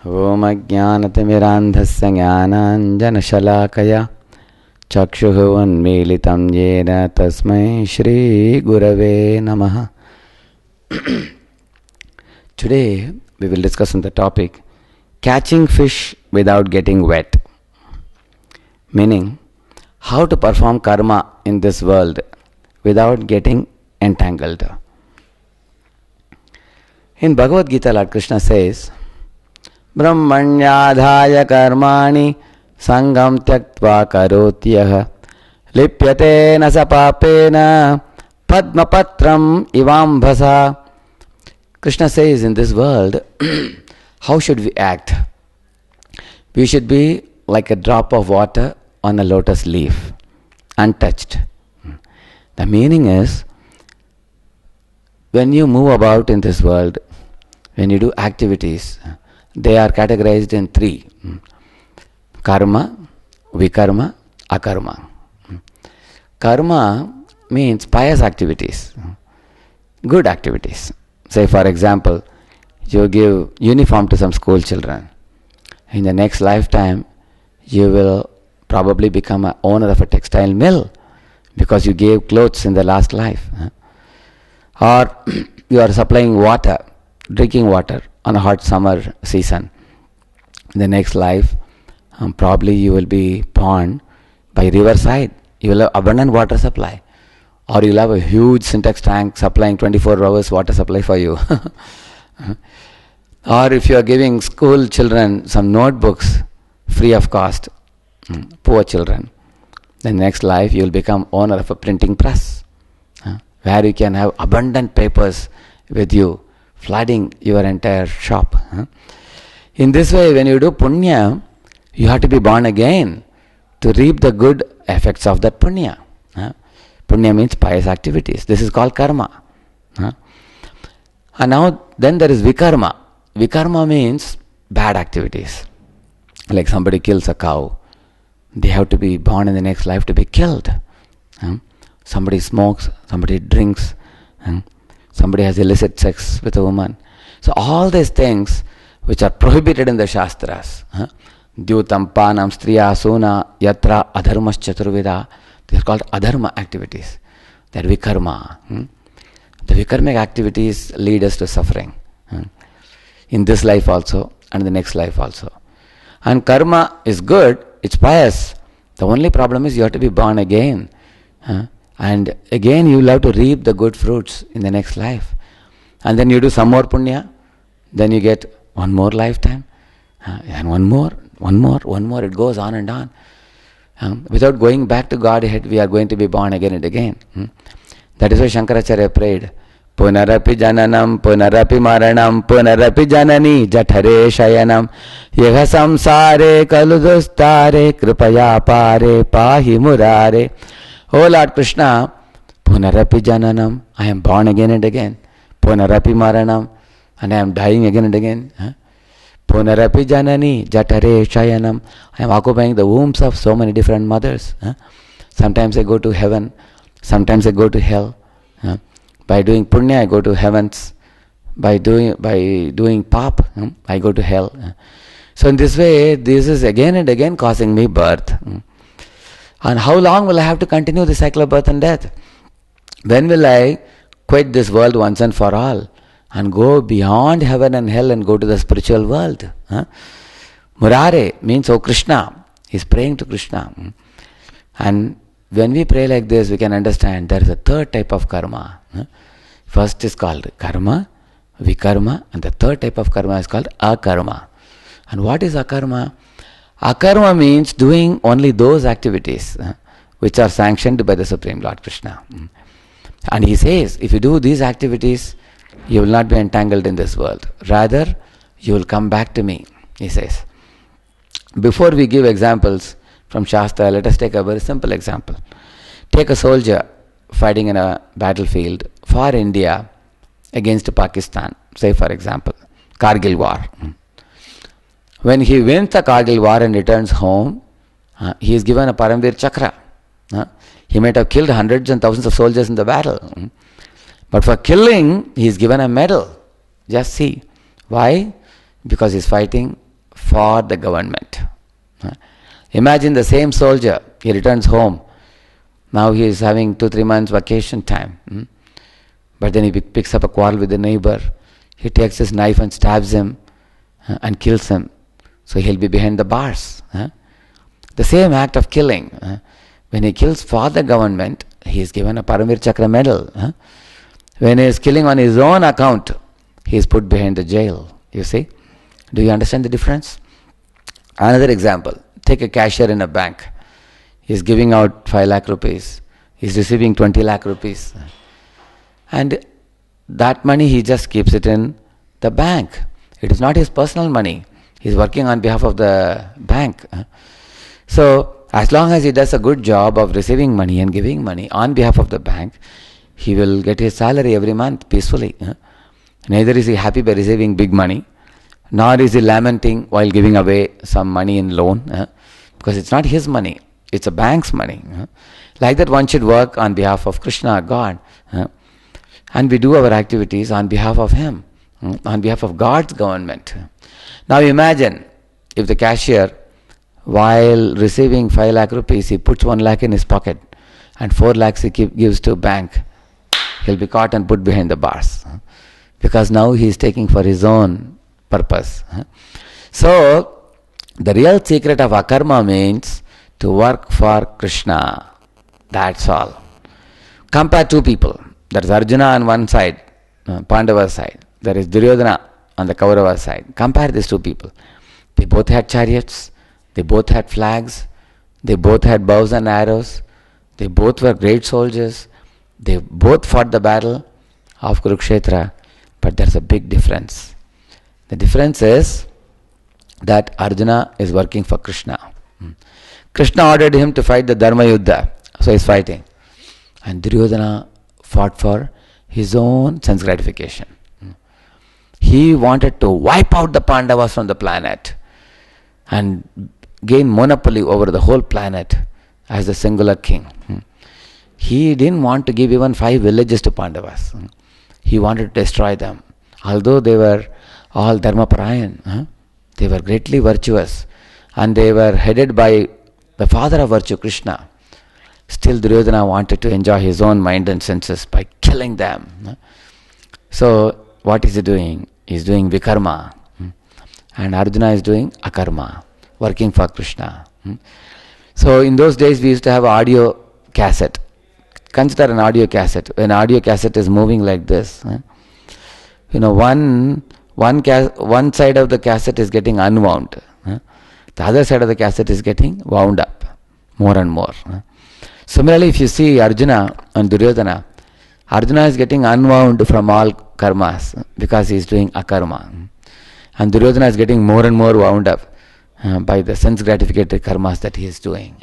Om Ajnanatimirandhasya Jnananjanashalakaya Chakshuh Unmilitam Yena Tasmai Shri Gurave Namaha. Today we will discuss on the topic catching fish without getting wet. Meaning, how to perform karma in this world without getting entangled. In Bhagavad Gita, Lord Krishna says, Brahmanyadhaya karmani sangam tyaktva karotyah lipyate na sapapena padmapatram ivambhasa. Krishna says, in this world, how should we act? We should be like a drop of water on a lotus leaf, untouched. The meaning is, when you move about in this world, when you do activities, they are categorized in three: karma, vikarma, akarma. Karma means pious activities, good activities. Say, for example, you give uniform to some school children. In the next lifetime, you will probably become an owner of a textile mill because you gave clothes in the last life. Or you are supplying water, drinking water on a hot summer season. In the next life, probably you will be born by riverside. You will have abundant water supply. Or you will have a huge syntax tank supplying 24 hours water supply for you. Or if you are giving school children some notebooks free of cost, poor children, then next life you will become owner of a printing press, where you can have abundant papers with you, flooding your entire shop. In this way, when you do punya, you have to be born again to reap the good effects of that punya. Punya means pious activities. This is called karma. And now, then there is vikarma. Vikarma means bad activities. Like somebody kills a cow, they have to be born in the next life to be killed. Somebody smokes, somebody drinks, somebody has illicit sex with a woman. So all these things which are prohibited in the Shastras, Dyutam Panam Striya Suna Yatra Adharmas Chaturveda, they are called adharma activities. They are vikarma. The vikarmic activities lead us to suffering. In this life also and the next life also. And karma is good, it's pious. The only problem is you have to be born again. And again you will have to reap the good fruits in the next life. And then you do some more punya, then you get one more lifetime, and one more, it goes on and on. Without going back to Godhead, we are going to be born again and again. That is why Shankaracharya prayed, Punarapi jananam, punarapi maranam, punarapi janani, jathare shayanam, yeha samsare kaludustare, kripaya pare, pahi murare. Oh Lord Krishna, punarapi jananam, I am born again and again. Punarapi maranam, and I am dying again and again. Punarapi janani, jathare shayanam, I am occupying the wombs of so many different mothers. Sometimes I go to heaven, sometimes I go to hell. By doing punya, I go to heavens. By doing pap, I go to hell. So in this way, this is again and again causing me birth. And how long will I have to continue the cycle of birth and death? When will I quit this world once and for all and go beyond heaven and hell and go to the spiritual world? Murare means, oh Krishna. He is praying to Krishna. And when we pray like this, we can understand there is a third type of karma. First is called karma, vikarma, and the third type of karma is called akarma. And what is akarma? Akarma means doing only those activities which are sanctioned by the Supreme Lord Krishna. And he says, if you do these activities, you will not be entangled in this world. Rather, you will come back to me, he says. Before we give examples from Shastra, let us take a very simple example. Take a soldier fighting in a battlefield for India against Pakistan, say for example, Kargil War. When he wins the Kargil War and returns home, he is given a Paramveer Chakra. He might have killed hundreds and thousands of soldiers in the battle. But for killing, he is given a medal. Just see. Why? Because he is fighting for the government. Imagine the same soldier, he returns home. Now he is having 2-3 months vacation time. But then he picks up a quarrel with the neighbor. He takes his knife and stabs him and kills him. So he'll be behind the bars. The same act of killing. When he kills for the government, he is given a Paramvir Chakra medal. When he is killing on his own account, he is put behind the jail. You see? Do you understand the difference? Another example. Take a cashier in a bank. He is giving out 5 lakh rupees. He is receiving 20 lakh rupees. And that money he just keeps it in the bank. It is not his personal money. He is working on behalf of the bank. So, as long as he does a good job of receiving money and giving money on behalf of the bank, he will get his salary every month peacefully. Neither is he happy by receiving big money, nor is he lamenting while giving away some money in loan, because it's not his money, it's a bank's money. Like that one should work on behalf of Krishna, God. And we do our activities on behalf of Him, on behalf of God's government. Now imagine if the cashier, while receiving 5 lakh rupees, he puts 1 lakh in his pocket and 4 lakhs he gives to a bank. He'll be caught and put behind the bars. Because now he is taking for his own purpose. So, the real secret of akarma means to work for Krishna. That's all. Compare 2 people. There is Arjuna on one side, Pandava side. There is Duryodhana on the Kaurava side. Compare these 2 people. They both had chariots. They both had flags. They both had bows and arrows. They both were great soldiers. They both fought the battle of Kurukshetra. But there's a big difference. The difference is that Arjuna is working for Krishna. Krishna ordered him to fight the Dharma Yuddha. So he's fighting. And Duryodhana fought for his own sense gratification. He wanted to wipe out the Pandavas from the planet and gain monopoly over the whole planet as the singular king. He didn't want to give even 5 villages to Pandavas. He wanted to destroy them. Although they were all Dharmaparayan, they were greatly virtuous and they were headed by the father of virtue, Krishna. Still Duryodhana wanted to enjoy his own mind and senses by killing them. So what is he doing? He is doing vikarma. And Arjuna is doing akarma, working for Krishna. So in those days we used to have audio cassette. Consider an audio cassette. When audio cassette is moving like this, one side of the cassette is getting unwound. The other side of the cassette is getting wound up more and more. Similarly, if you see Arjuna and Duryodhana, Arjuna is getting unwound from all karmas because he is doing akarma. And Duryodhana is getting more and more wound up by the sense gratificatory karmas that he is doing.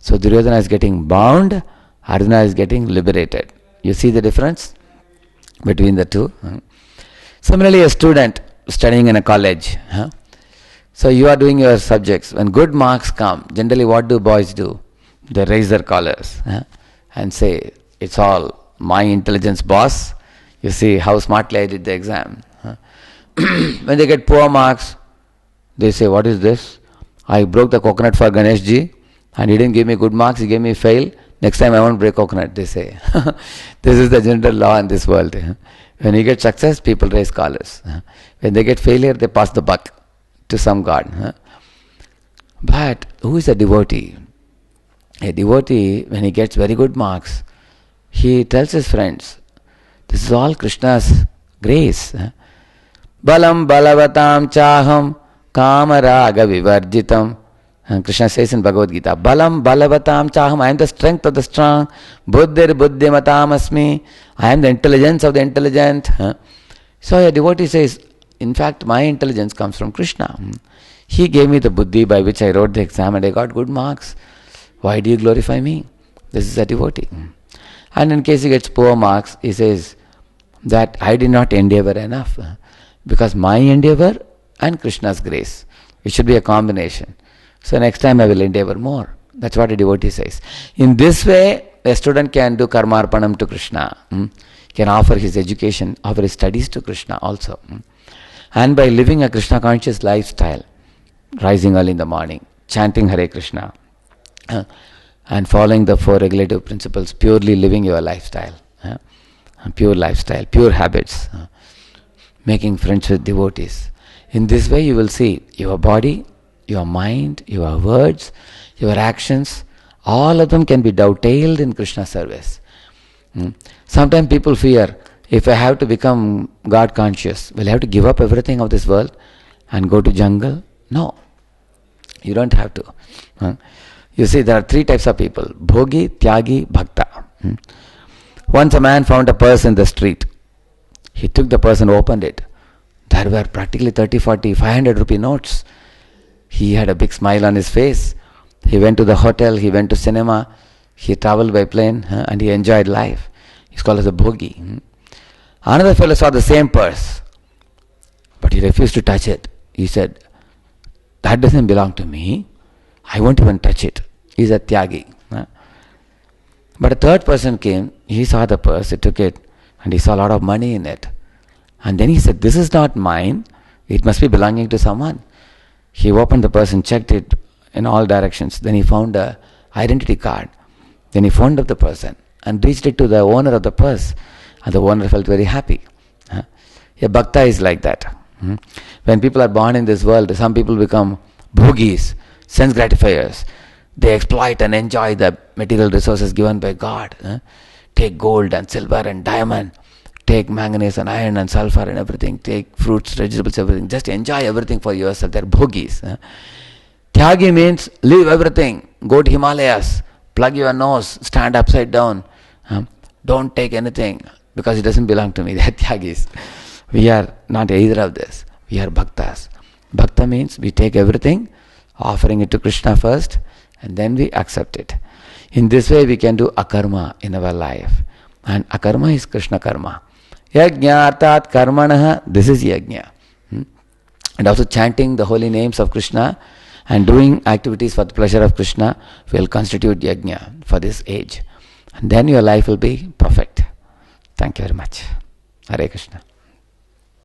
So Duryodhana is getting bound, Arjuna is getting liberated. You see the difference between the two? Similarly, a student studying in a college. So you are doing your subjects. When good marks come, generally what do boys do? They raise their collars and say, it's all my intelligence, boss. You see how smartly I did the exam. When they get poor marks, they say, what is this? I broke the coconut for Ganesh ji and he didn't give me good marks, he gave me fail. Next time I won't break coconut, they say. This is the general law in this world. When you get success, people raise collars. When they get failure, they pass the buck to some god. But who is a devotee? A devotee, when he gets very good marks, he tells his friends, this is all Krishna's grace. Balam balavatam chaham kamaraga vivarjitam. And Krishna says in Bhagavad Gita, Balam balavatam chaham, I am the strength of the strong. Buddhir buddhimatam asmi, I am the intelligence of the intelligent. So a devotee says, in fact, my intelligence comes from Krishna. He gave me the buddhi by which I wrote the exam and I got good marks. Why do you glorify me? This is a devotee. And in case he gets poor marks, he says that I did not endeavor enough. Because my endeavor and Krishna's grace. It should be a combination. So next time I will endeavor more. That's what a devotee says. In this way, a student can do karmarpanam to Krishna. Can offer his education, offer his studies to Krishna also. And by living a Krishna conscious lifestyle, rising early in the morning, chanting Hare Krishna, and following the four regulative principles, purely living your lifestyle, pure lifestyle, pure habits, making friends with devotees. In this way you will see your body, your mind, your words, your actions, all of them can be dovetailed in Krishna service. Sometimes people fear, if I have to become God conscious, will I have to give up everything of this world and go to jungle? No, you don't have to. You see, there are three types of people: Bhogi, Tyagi, Bhakta. Once a man found a purse in the street. He took the purse and opened it. There were practically 30, 40, 500 rupee notes. He had a big smile on his face. He went to the hotel, he went to cinema, he traveled by plane, and he enjoyed life. He's called as a Bhogi. Another fellow saw the same purse, but he refused to touch it. He said, that doesn't belong to me. I won't even touch it. He's a Tyagi. But a third person came, he saw the purse, he took it, and he saw a lot of money in it. And then he said, this is not mine, it must be belonging to someone. He opened the purse and checked it in all directions. Then he found a identity card. Then he phoned up the person and reached it to the owner of the purse. And the owner felt very happy. A bhakta is like that. When people are born in this world, some people become bhogis, sense gratifiers. They exploit and enjoy the material resources given by God. Take gold and silver and diamond. Take manganese and iron and sulfur and everything. Take fruits, vegetables, everything. Just enjoy everything for yourself. They're bhogis. Tyagi means leave everything. Go to Himalayas. Plug your nose. Stand upside down. Don't take anything because it doesn't belong to me. They're Tyagis. We are not either of this. We are bhaktas. Bhakta means we take everything, offering it to Krishna first, and then we accept it. In this way we can do akarma in our life. And akarma is Krishna karma. Yajna artat karmanaha, this is yajna. And also chanting the holy names of Krishna and doing activities for the pleasure of Krishna will constitute yajna for this age. And then your life will be perfect. Thank you very much. Hare Krishna.